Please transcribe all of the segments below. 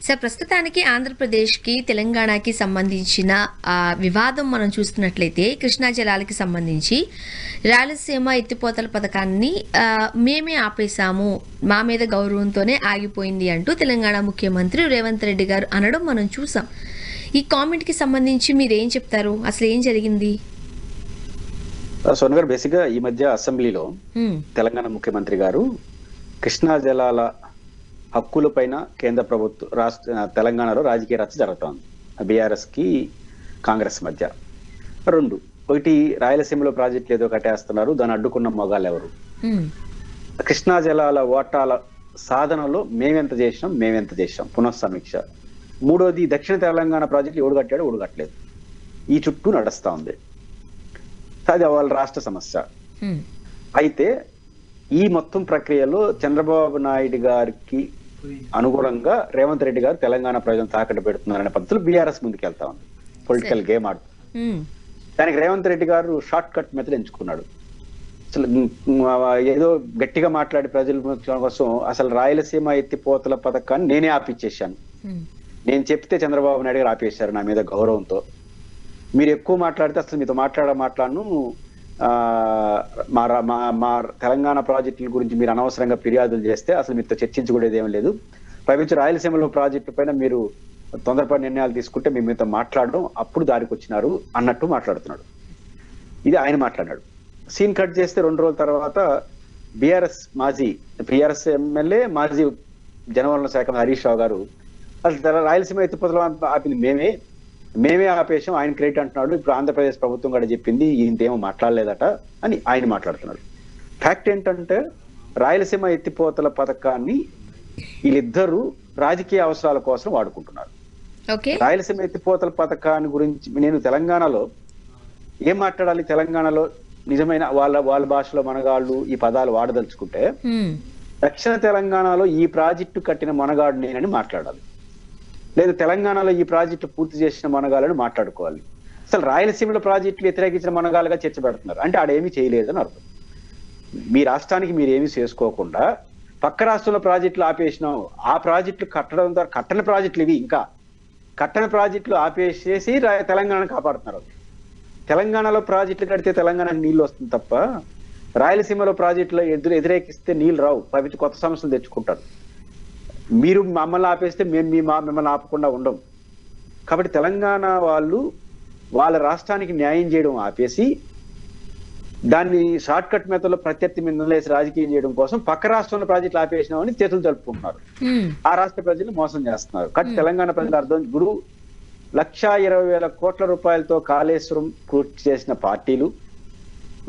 Sir, ప్రస్తుతానికి ఆంధ్రప్రదేశ్‌కి, తెలంగాణకి సంబంధించిన వివాదం మనం చూస్తున్నట్లయితే కృష్ణా జలాలకి సంబంధించి రాయలసీమ ఎత్తిపోతల పథకాన్ని మేమే ఆపేశాము, మా మీద గౌరవంతోనే ఆగిపోయింది అంటూ తెలంగాణ ముఖ్యమంత్రి రేవంత్ రెడ్డి గారు అనడం మనం చూసాం. ఈ కామెంట్‌కి సంబంధించి మీరేం చెప్తారు? అసలు ఏం జరిగింది? సోన్ గారు, బేసిక్ గా ఈ మధ్య అసెంబ్లీలో తెలంగాణ ముఖ్యమంత్రి గారు కృష్ణా జలాల హక్కుల పైన కేంద్ర ప్రభుత్వం తెలంగాణలో రాజకీయ రచ్చ జరుగుతోంది. బీఆర్ఎస్ కి కాంగ్రెస్ మధ్య ఒకటి రాయలసీమలో ప్రాజెక్టులు ఏదో కట్టేస్తున్నారు, దాన్ని అడ్డుకున్న మొగాలు ఎవరు, కృష్ణా జలాల ఓటాల సాధనలో మేమెంత చేసాం పునఃసమీక్ష. మూడోది దక్షిణ తెలంగాణ ప్రాజెక్టులు ఎవడు కట్టాడు ఎవడు కట్టలేదు, ఈ చుట్టూ నడుస్తా ఉంది. అది వాళ్ళ రాష్ట్ర సమస్య. అయితే ఈ మొత్తం ప్రక్రియలో చంద్రబాబు నాయుడు గారికి అనుగుణంగా రేవంత్ రెడ్డి గారు తెలంగాణ ప్రజలను తాకట్టు పెడుతున్నారనే పద్ధతిలో బీఆర్ఎస్ ముందుకెళ్తా ఉంది, పొలిటికల్ గేమ్ ఆడుతుంది. దానికి రేవంత్ రెడ్డి గారు షార్ట్ కట్ మెథడ్ ఎంచుకున్నాడు. అసలు ఏదో గట్టిగా మాట్లాడి ప్రజల కోసం అసలు రాయలసీమ ఎత్తిపోతల పథకాన్ని నేనే ఆపిచ్చేసాను, నేను చెప్తే చంద్రబాబు నాయుడు గారు ఆపేశారు నా మీద గౌరవంతో, మీరు ఎక్కువ మాట్లాడితే అసలు మీతో మాట్లాడను, మా తెలంగాణ ప్రాజెక్టుల గురించి మీరు అనవసరంగా ఫిర్యాదులు చేస్తే అసలు మీతో చర్చించుకునేది ఏం లేదు, పైపించి రాయలసీమలో ప్రాజెక్టు పైన మీరు తొందరపడి నిర్ణయాలు తీసుకుంటే మేము మీతో మాట్లాడడం అప్పుడు దారికి వచ్చినారు అన్నట్టు మాట్లాడుతున్నాడు. ఇది ఆయన మాట్లాడాడు. సీన్ కట్ చేస్తే 2 రోజుల తర్వాత బీఆర్ఎస్ ఎమ్మెల్యే మాజీ జనవనరుల శాఖ హరీష్ రావు గారు అసలు రాయలసీమ ఎత్తిపోతలు ఆపింది మేమే ఆపేశాం, ఆయన క్రెడిట్ అంటున్నాడు. ఇప్పుడు ఆంధ్రప్రదేశ్ ప్రభుత్వం కూడా చెప్పింది ఇంతేమో మాట్లాడలేదట అని ఆయన మాట్లాడుతున్నాడు. ఫ్యాక్ట్ ఏంటంటే రాయలసీమ ఎత్తిపోతల పథకాన్ని వీళ్ళిద్దరూ రాజకీయ అవసరాల కోసం వాడుకుంటున్నారు. రాయలసీమ ఎత్తిపోతల పథకాన్ని గురించి నేను తెలంగాణలో ఏం మాట్లాడాలి, తెలంగాణలో నిజమైన వాళ్ళ భాషలో మనగాళ్ళు ఈ పదాలు వాడదలుచుకుంటే దక్షిణ తెలంగాణలో ఈ ప్రాజెక్టు కట్టిన మనగాడు నేనని మాట్లాడాలి, లేదా తెలంగాణలో ఈ ప్రాజెక్టు పూర్తి చేసిన మనగాలని మాట్లాడుకోవాలి. అసలు రాయలసీమలో ప్రాజెక్టులు వ్యతిరేకించిన మనగాలుగా చర్చ పెడుతున్నారు అంటే ఆడేమీ చేయలేదని అర్థం. మీ రాష్ట్రానికి మీరు ఏమీ చేసుకోకుండా పక్క రాష్ట్రంలో ప్రాజెక్టులు ఆపేసినాం, ఆ ప్రాజెక్టులు కట్టడం ద్వారా కట్టని ప్రాజెక్టులు ఇవి, ఇంకా కట్టని ప్రాజెక్టులు ఆపేసేసి తెలంగాణను కాపాడుతున్నారు. తెలంగాణలో ప్రాజెక్టులు కడితే తెలంగాణకు నీళ్లు వస్తుంది తప్ప రాయలసీమలో ప్రాజెక్టులో వ్యతిరేకిస్తే నీళ్లు రావు, పవిత్ర కొత్త సమస్యలు తెచ్చుకుంటారు. మీరు మమ్మల్ని ఆపేస్తే మేము మిమ్మల్ని ఆపకుండా ఉండం. కాబట్టి తెలంగాణ వాళ్ళు వాళ్ళ రాష్ట్రానికి న్యాయం చేయడం ఆపేసి దాన్ని షార్ట్ కట్ మెథడ్లో ప్రత్యర్థి మీద లేసి రాజకీయం చేయడం కోసం పక్క రాష్ట్రంలో ప్రాజెక్టులు ఆపేసినామని చేతులు జరుపుకుంటున్నారు. ఆ రాష్ట్ర ప్రజలు మోసం చేస్తున్నారు. కాబట్టి తెలంగాణ ప్రజలు అర్థం, 1,20,000 కోట్ల రూపాయలతో కాళేశ్వరం పూర్తి చేసిన పార్టీలు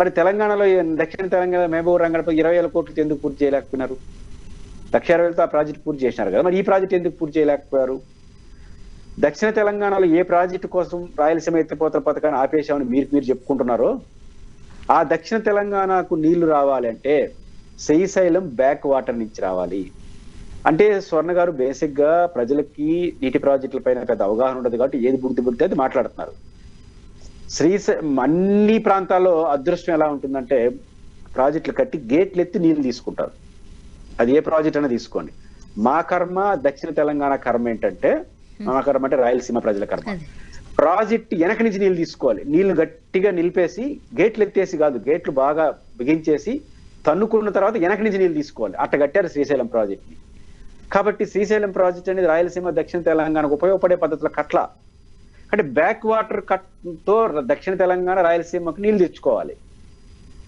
మరి తెలంగాణలో దక్షిణ తెలంగాణ మహబూబ్ రంగంపై 20,000 కోట్లు ఎందుకు పూర్తి చేయలేకపోయినారు? 1,60,000తో ఆ ప్రాజెక్టు పూర్తి చేసినారు కదా, మరి ఈ ప్రాజెక్టు ఎందుకు పూర్తి చేయలేకపోయారు? దక్షిణ తెలంగాణలో ఏ ప్రాజెక్టు కోసం రాయలసీమ ఎత్తిపోతల పథకాన్ని ఆపేశామని మీరు చెప్పుకుంటున్నారో ఆ దక్షిణ తెలంగాణకు నీళ్లు రావాలి అంటే శ్రీశైలం బ్యాక్ వాటర్ నుంచి రావాలి. అంటే స్వర్ణ గారు బేసిక్ గా ప్రజలకి నీటి ప్రాజెక్టుల పైన పెద్ద అవగాహన ఉండదు కాబట్టి ఏది బుద్ధి అది మాట్లాడుతున్నారు. అన్ని ప్రాంతాల్లో అదృష్టం ఎలా ఉంటుందంటే ప్రాజెక్టులు కట్టి గేట్లు ఎత్తి నీళ్లు తీసుకుంటారు. అది ఏ ప్రాజెక్ట్ అయినా తీసుకోండి. మా కర్మ దక్షిణ తెలంగాణ కర్మ ఏంటంటే, మా కర్మ అంటే రాయలసీమ ప్రజల కర్మ, ప్రాజెక్ట్ వెనక నుంచి నీళ్లు తీసుకోవాలి. నీళ్లు గట్టిగా నిలిపేసి గేట్లు ఎత్తేసి కాదు, గేట్లు బాగా బిగించేసి తన్నుకున్న తర్వాత వెనక నుంచి నీళ్లు తీసుకోవాలి. అట్ట కట్టారు శ్రీశైలం ప్రాజెక్ట్ ని. కాబట్టి శ్రీశైలం ప్రాజెక్ట్ అనేది రాయలసీమ దక్షిణ తెలంగాణకు ఉపయోగపడే పద్ధతిలో కట్ల. అంటే బ్యాక్ వాటర్ కట్ తో దక్షిణ తెలంగాణ రాయలసీమకు నీళ్లు తెచ్చుకోవాలి.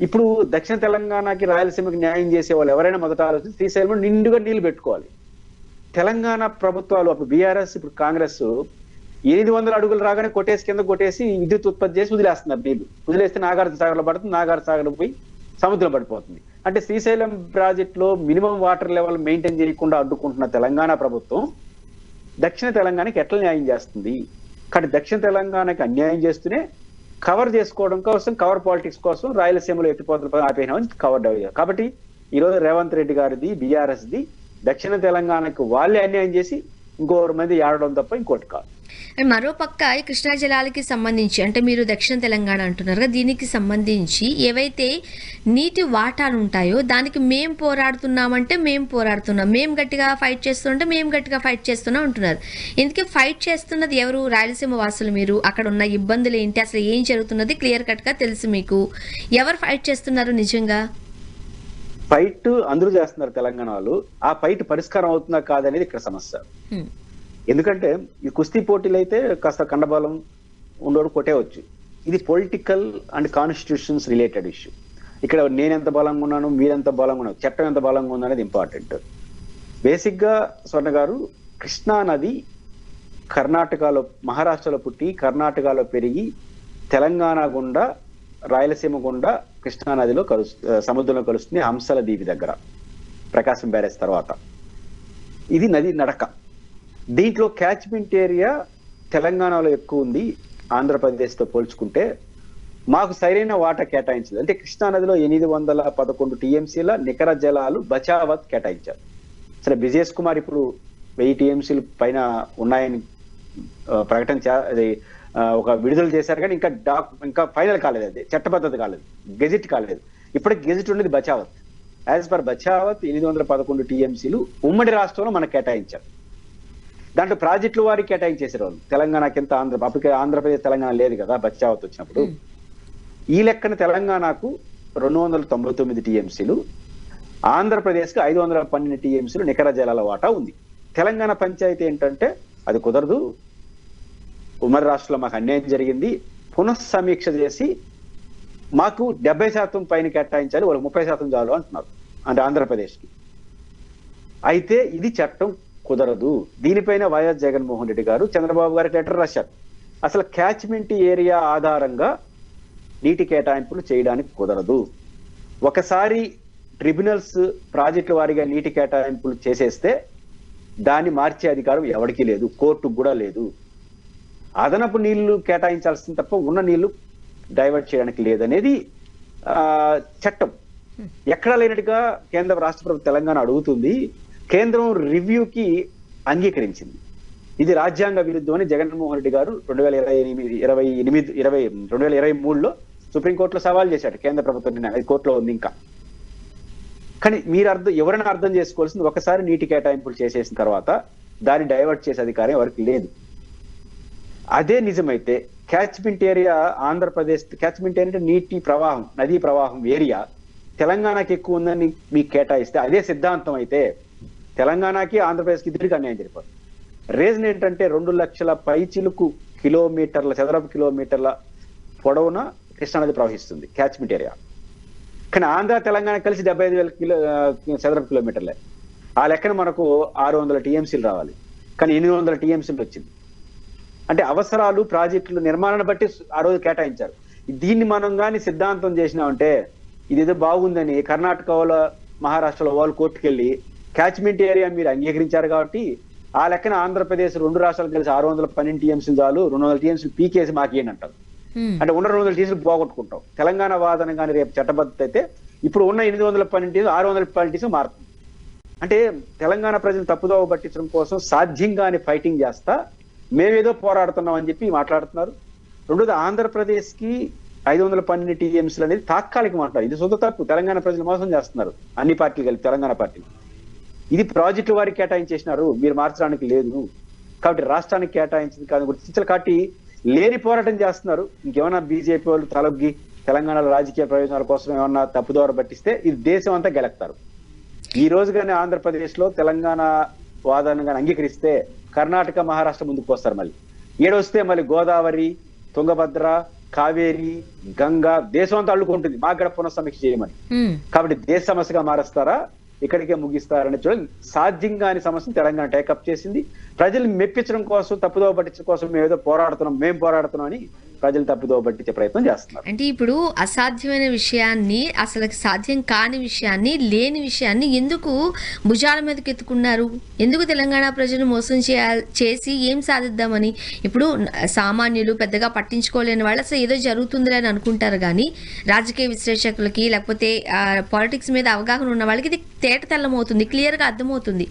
ఇప్పుడు దక్షిణ తెలంగాణకి రాయలసీమకి న్యాయం చేసే వాళ్ళు ఎవరైనా మొదట ఆలోచించి శ్రీశైలంలో నిండుగా నీళ్లు పెట్టుకోవాలి. తెలంగాణ ప్రభుత్వాలు అప్పుడు బీఆర్ఎస్ ఇప్పుడు కాంగ్రెస్ 800 అడుగులు రాగానే కింద కొట్టేసి విద్యుత్ ఉత్పత్తి చేసి వదిలేస్తున్నారు. నీళ్లు వదిలేస్తే నాగార్జున సాగర్లో పడుతుంది, నాగార్జున సాగర్ పోయి సముద్రం పడిపోతుంది. అంటే శ్రీశైలం ప్రాజెక్టులో మినిమం వాటర్ లెవెల్ మెయింటైన్ చేయకుండా అడ్డుకుంటున్న తెలంగాణ ప్రభుత్వం దక్షిణ తెలంగాణకి ఎట్లా న్యాయం చేస్తుంది? కానీ దక్షిణ తెలంగాణకి అన్యాయం చేస్తూనే కవర్ చేసుకోవడం కోసం, కవర్ పాలిటిక్స్ కోసం రాయలసీమలో ఎత్తిపోతలు ఆపేనామని కవర్ అయ్యారు. కాబట్టి ఈరోజు రేవంత్ రెడ్డి గారిది బీఆర్ఎస్ ది దక్షిణ తెలంగాణకు వాళ్ళే అన్యాయం చేసి ఇంకొకరి మంది ఏడడం తప్ప ఇంకోటి కాదు. అండ్ మరోపక్క ఈ కృష్ణా జలాలకి సంబంధించి అంటే మీరు దక్షిణ తెలంగాణ అంటున్నారు కదా, దీనికి సంబంధించి ఏవైతే నీటి వాటాలు ఉంటాయో దానికి మేము పోరాడుతున్నామంటే మేము పోరాడుతున్నాం, మేము గట్టిగా ఫైట్ చేస్తుంటే మేము గట్టిగా ఫైట్ చేస్తున్నాం అంటున్నారు. ఇందుకే ఫైట్ చేస్తున్నది ఎవరు? రాయలసీమ వాసులు. మీరు అక్కడ ఉన్న ఇబ్బందులు ఏంటి, అసలు ఏం జరుగుతున్నది క్లియర్ కట్గా తెలుసు మీకు. ఎవరు ఫైట్ చేస్తున్నారు నిజంగా? ఫైట్ అందరూ చేస్తున్నారు తెలంగాణ వాళ్ళు. ఆ ఫైట్ పరిష్కారం అవుతుందా కాదనేది ఇక్కడ సమస్య. ఎందుకంటే ఈ కుస్తీ పోటీలు అయితే కాస్త కండబలం ఉండోడు కొట్టేవచ్చు. ఇది political and constitutions related issue. ఇక్కడ నేనెంత బలంగా ఉన్నాను, మీరెంత బలంగా ఉన్నాను, చట్టం ఎంత బలంగా ఉందనేది ఇంపార్టెంట్. బేసిక్ గా స్వర్ణ గారు, కృష్ణా నది కర్ణాటకలో, మహారాష్ట్రలో పుట్టి కర్ణాటకలో పెరిగి తెలంగాణ గుండా రాయలసీమ గుండా కృష్ణా నదిలో సముద్రంలో కలుస్తుంది హంసల దీవి దగ్గర, ప్రకాశం బ్యారేజ్ తర్వాత. ఇది నది నడక. దీంట్లో క్యాచ్మెంట్ ఏరియా తెలంగాణలో ఎక్కువ ఉంది ఆంధ్రప్రదేశ్తో పోల్చుకుంటే. మాకు సరైన వాటా కేటాయించలేదు. అంటే కృష్ణా నదిలో 811 టీఎంసీల నికర జలాలు బచావత్ కేటాయించారు. సరే, బ్రిజేష్ కుమార్ ఇప్పుడు 1000 టీఎంసీలు పైన ఉన్నాయని ప్రకటన ఒక విడుదల చేశారు, కానీ ఇంకా ఫైనల్ కాలేదు, అది చట్టబద్ధత కాలేదు, గెజిట్ కాలేదు. ఇప్పటికి గెజిట్ ఉండేది బచావత్. యాజ్ పర్ బచావత్ 811 టీఎంసీలు ఉమ్మడి రాష్ట్రంలో మనకు కేటాయించారు. దాంట్లో ప్రాజెక్టుల వారికి కేటాయించేసారు వాళ్ళు. తెలంగాణకి ఎంత అప్పటికే ఆంధ్రప్రదేశ్ తెలంగాణ లేదు కదా బచావత్ వచ్చినప్పుడు. ఈ లెక్కన తెలంగాణకు 299 టీఎంసీలు, ఆంధ్రప్రదేశ్కి 512 టీఎంసీలు నికర జలాల వాటా ఉంది. తెలంగాణ పంచాయతీ ఏంటంటే అది కుదరదు, ఉమ్మడి రాష్ట్రంలో మాకు అన్యాయం జరిగింది, పునఃసమీక్ష చేసి మాకు 70% పైన కేటాయించాలి, వాళ్ళకి 30% చాలు అంటున్నారు, అంటే ఆంధ్రప్రదేశ్కి. అయితే ఇది చట్టం కుదరదు. దీనిపైన వైఎస్ జగన్మోహన్ రెడ్డి గారు చంద్రబాబు గారికి లెటర్ రాశారు. అసలు క్యాచ్మెంట్ ఏరియా ఆధారంగా నీటి కేటాయింపులు చేయడానికి కుదరదు. ఒకసారి ట్రిబ్యునల్స్ ప్రాజెక్టుల వారీగా నీటి కేటాయింపులు చేసేస్తే దాన్ని మార్చే అధికారం ఎవరికీ లేదు, కోర్టుకు కూడా లేదు. అదనపు నీళ్లు కేటాయించాల్సింది తప్ప ఉన్న నీళ్లు డైవర్ట్ చేయడానికి లేదనేది చట్టం. ఎక్కడా లేనట్టుగా కేంద్ర రాష్ట్ర ప్రభుత్వం తెలంగాణ అడుగుతుంది. కేంద్రం రివ్యూకి అంగీకరించింది. ఇది రాజ్యాంగ విరుద్ధం అని జగన్మోహన్ రెడ్డి గారు 2023లో సుప్రీంకోర్టులో సవాల్ చేశాడు కేంద్ర ప్రభుత్వం. అది కోర్టులో ఉంది ఇంకా. కానీ ఎవరైనా అర్థం చేసుకోవాల్సింది, ఒకసారి నీటి కేటాయింపులు చేసేసిన తర్వాత దాన్ని డైవర్ట్ చేసే అధికారం ఎవరికి లేదు. అదే నిజమైతే catchment area Andhra Pradesh, catchment area అంటే నీటి ప్రవాహం, నదీ ప్రవాహం ఏరియా తెలంగాణకి ఎక్కువ ఉందని మీకు కేటాయిస్తే, అదే సిద్ధాంతం అయితే తెలంగాణకి ఆంధ్రప్రదేశ్కి ఇద్దరికి అన్యాయం జరిగిపోతుంది. రీజన్ ఏంటంటే 2 లక్షల పైచిలుకు చదరపు కిలోమీటర్ల పొడవున కృష్ణానది ప్రవహిస్తుంది క్యాచ్మెంట్ ఏరియా. కానీ ఆంధ్ర తెలంగాణ కలిసి 75,000 చదరపు కిలోమీటర్లే. ఆ లెక్కన మనకు 600 టీఎంసీలు రావాలి, కానీ 800 టీఎంసీలు వచ్చింది. అంటే అవసరాలు, ప్రాజెక్టులు నిర్మాణాన్ని బట్టి ఆ రోజు కేటాయించారు. దీన్ని మనం కానీ సిద్ధాంతం చేసినామంటే ఇదేదో బాగుందని కర్ణాటకలో, మహారాష్ట్రలో వాళ్ళు కోర్టుకెళ్ళి క్యాచ్మెంట్ ఏరియా మీరు అంగీకరించారు కాబట్టి ఆ లెక్కన ఆంధ్రప్రదేశ్ 2 రాష్ట్రాలు కలిసి 612 టీఎంసీలు చాలు, 200 టీఎంసీలు పీకేసి మాకేంటి అంటారు. అంటే ఉన్న 200 టీఎంసీలు పోగొట్టుకుంటాం. తెలంగాణ వాదన కానీ రేపు చట్టబద్ధత అయితే ఇప్పుడు ఉన్న 812 612 మారుతుంది. అంటే తెలంగాణ ప్రజలు తప్పుదోవ పట్టించడం కోసం సాధ్యంగానే ఫైటింగ్ చేస్తా మేమేదో పోరాడుతున్నాం అని చెప్పి మాట్లాడుతున్నారు. రెండోది, ఆంధ్రప్రదేశ్కి 512 టీఎంసీలు అనేది తాత్కాలిక మాట్లాడు. ఇది సొంత తప్పు. తెలంగాణ ప్రజలు మోసం చేస్తున్నారు అన్ని పార్టీలు కలిపి, తెలంగాణ పార్టీలు. ఇది ప్రాజెక్టు వారికి కేటాయించేసినారు, మీరు మార్చడానికి లేదు కాబట్టి రాష్ట్రానికి కేటాయించింది కాదు గుర్తించాలి కాబట్టి లేని పోరాటం చేస్తున్నారు. ఇంకేమన్నా బీజేపీ వాళ్ళు తలొగ్గి తెలంగాణలో రాజకీయ ప్రయోజనాల కోసం ఏమన్నా తప్పుదోవ పట్టిస్తే ఇది దేశం అంతా గెలుస్తారు. ఈ రోజు కానీ ఆంధ్రప్రదేశ్ లో తెలంగాణ వాదన కానీ అంగీకరిస్తే కర్ణాటక, మహారాష్ట్ర ముందుకు వస్తారు. మళ్ళీ ఏడొస్తే మళ్ళీ గోదావరి, తుంగభద్ర, కావేరి, గంగా దేశం అంతా అల్లుకుంటుంది మాకు కూడా పునఃసమీక్ష చేయమని. కాబట్టి దేశ సమస్యగా మారుస్తారా, ఇక్కడికే ముగిస్తారని చూడండి. సాధ్యంగాని సమస్యను తెలంగాణ టేకప్ చేసింది. ప్రజల్ని మెప్పించడం కోసం, తప్పుదోవ పట్టించడం కోసం మేము ఏదో పోరాడుతున్నాం అని ప్రజలు తప్పుదో పట్టించే ప్రయత్నం చేస్తున్నారు. అంటే ఇప్పుడు అసాధ్యమైన విషయాన్ని, అసలు సాధ్యం కాని విషయాన్ని, లేని విషయాన్ని ఎందుకు భుజాల మీదకి ఎత్తుకున్నారు? ఎందుకు తెలంగాణ ప్రజలు మోసం చేసి ఏం సాధిద్దామని? ఇప్పుడు సామాన్యులు పెద్దగా పట్టించుకోలేని వాళ్ళు అసలు ఏదో జరుగుతుందిలే అని అనుకుంటారు, కానీ రాజకీయ విశ్లేషకులకి లేకపోతే పాలిటిక్స్ మీద అవగాహన ఉన్న వాళ్ళకి ఇది తేట తెల్లమవుతుంది, క్లియర్గా అర్థమవుతుంది.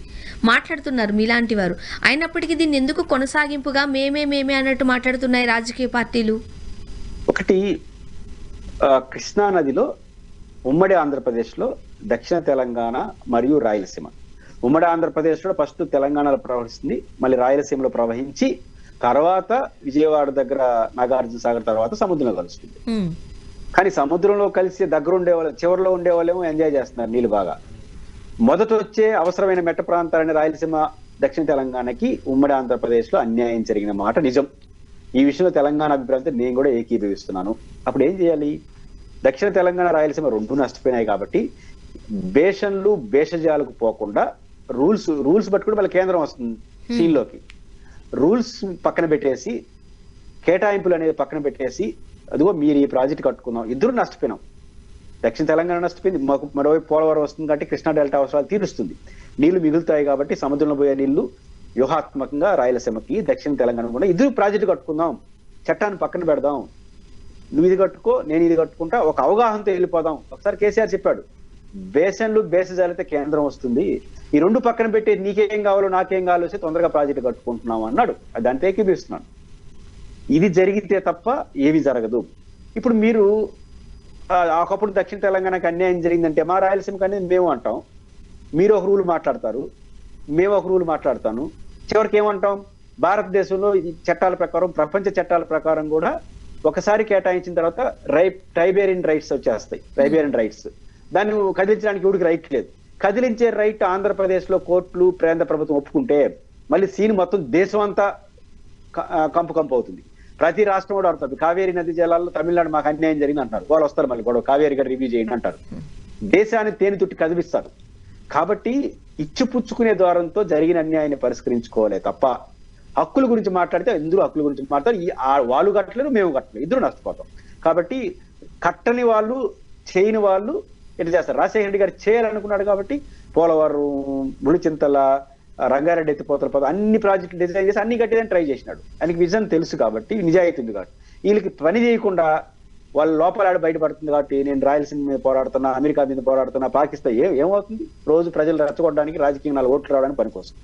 మాట్లాడుతున్నారు మీలాంటి వారు. అయినప్పటికీ దీన్ని ఎందుకు కొనసాగింపుగా మేమే అన్నట్టు మాట్లాడుతున్నాయి రాజకీయ పార్టీలు? ఒకటి, కృష్ణా నదిలో ఉమ్మడి ఆంధ్రప్రదేశ్లో దక్షిణ తెలంగాణ మరియు రాయలసీమ, ఉమ్మడి ఆంధ్రప్రదేశ్లో ఫస్ట్ తెలంగాణలో ప్రవహిస్తుంది, మళ్ళీ రాయలసీమలో ప్రవహించి తర్వాత విజయవాడ దగ్గర నాగార్జున సాగర్ తర్వాత సముద్రంలో కలుస్తుంది. కానీ సముద్రంలో కలిసి దగ్గర ఉండే వాళ్ళు, చివరిలో ఉండే వాళ్ళేమో ఎంజాయ్ చేస్తున్నారు నీళ్ళు బాగా. మొదట వచ్చే అవసరమైన మెట్ట ప్రాంతాలని రాయలసీమ, దక్షిణ తెలంగాణకి ఉమ్మడి ఆంధ్రప్రదేశ్లో అన్యాయం జరిగిన మాట నిజం. ఈ విషయంలో తెలంగాణ అభిప్రాయంతో నేను కూడా ఏకీభవిస్తున్నాను. అప్పుడు ఏం చేయాలి? దక్షిణ తెలంగాణ, రాయలసీమ రెండు నష్టపోయినాయి కాబట్టి భేషన్లు భేషజాలకు పోకుండా రూల్స్ పట్టుకుని మళ్ళీ కేంద్రం వస్తుంది సీన్లోకి. రూల్స్ పక్కన పెట్టేసి, కేటాయింపులు అనేది పక్కన పెట్టేసి, అదిగో మీరు ఈ ప్రాజెక్ట్ కట్టుకుందాం, ఇద్దరు నష్టపోయినాం. దక్షిణ తెలంగాణ నష్టపోయింది, మరోవైపు పోలవరం వస్తుంది కాబట్టి కృష్ణా డెల్టా అవసరాలు తీరుస్తుంది, నీళ్లు మిగులుతాయి కాబట్టి సముద్రంలో పోయే నీళ్లు వ్యూహాత్మకంగా రాయలసీమకి, దక్షిణ తెలంగాణ కూడా ఇద్దరు ప్రాజెక్టు కట్టుకుందాం, చట్టాన్ని పక్కన పెడదాం, నువ్వు ఇది కట్టుకో నేను ఇది కట్టుకుంటా, ఒక అవగాహనతో వెళ్ళిపోదాం. ఒకసారి కేసీఆర్ చెప్పాడు, బేసన్లు బేసజాలితే కేంద్రం వస్తుంది, ఈ రెండు పక్కన పెట్టి నీకేం కావాలో నాకేం కావాలో వచ్చి తొందరగా ప్రాజెక్టు కట్టుకుంటున్నాం అన్నాడు. దాంతో ఏకీపిస్తున్నాడు. ఇది జరిగితే తప్ప ఏవి జరగదు. ఇప్పుడు మీరు ఒకప్పుడు దక్షిణ తెలంగాణకి అన్యాయం జరిగిందంటే మా రాయలసీమకి అనేది మేము అంటాం, మీరు ఒక రూల్ మాట్లాడతారు, మేము ఒక రూల్ మాట్లాడతాను, చివరికి ఏమంటాం? భారతదేశంలో ఈ చట్టాల ప్రకారం, ప్రపంచ చట్టాల ప్రకారం కూడా ఒకసారి కేటాయించిన తర్వాత ట్రైబేరియన్ రైట్స్ వచ్చేస్తాయి. ట్రైబేరియన్ రైట్స్ దాన్ని కదిలించడానికి ఎవరికి రైట్ లేదు. కదిలించే రైట్ ఆంధ్రప్రదేశ్ లో కోర్టులు, కేంద్ర ప్రభుత్వం ఒప్పుకుంటే మళ్ళీ సీన్ మొత్తం దేశం అంతా కంపు అవుతుంది. ప్రతి రాష్ట్రం కూడా ఆడుతుంది. కావేరీ నది జలాల్లో తమిళనాడు మాకు అన్యాయం జరిగింది అంటారు, వాళ్ళు వస్తారు మళ్ళీ గొడవ, కావేరీ గారు రివ్యూ చేయండి అంటారు. దేశాన్ని తేనె తుట్టి కదిలిస్తారు. కాబట్టి ఇచ్చిపుచ్చుకునే ద్వారంతో జరిగిన అన్యాయాన్ని పరిష్కరించుకోవాలి తప్ప హక్కుల గురించి మాట్లాడితే ఇందులో హక్కుల గురించి మాట్లాడతారు. వాళ్ళు కట్టలేరు, మేము కట్టలేదు, ఇద్దరు నష్టపోతాం. కాబట్టి కట్టని వాళ్ళు, చేయని వాళ్ళు ఎట్లా చేస్తారు? రాజశేఖర రెడ్డి గారు చేయాలనుకున్నాడు కాబట్టి పోలవరం, ముడిచింతల, రంగారెడ్డి ఎత్తిపోతల పదం అన్ని ప్రాజెక్టులు డిజైన్ చేసి అన్ని కట్టేదని ట్రై చేసినాడు. ఆయనకి విజన్ తెలుసు కాబట్టి, నిజాయితీ ఉంది కాబట్టి. వీళ్ళకి పని చేయకుండా వాళ్ళ లోపల బయటపడుతుంది కాబట్టి నేను రాయలసీమ మీద పోరాడుతున్నా, అమెరికా మీద పోరాడుతున్నా, పాకిస్తాన్ ఏమవుతుంది? రోజు ప్రజలు రెచ్చగొట్టడానికి, రాజకీయ 4 ఓట్లు రావడానికి పనికొస్తుంది.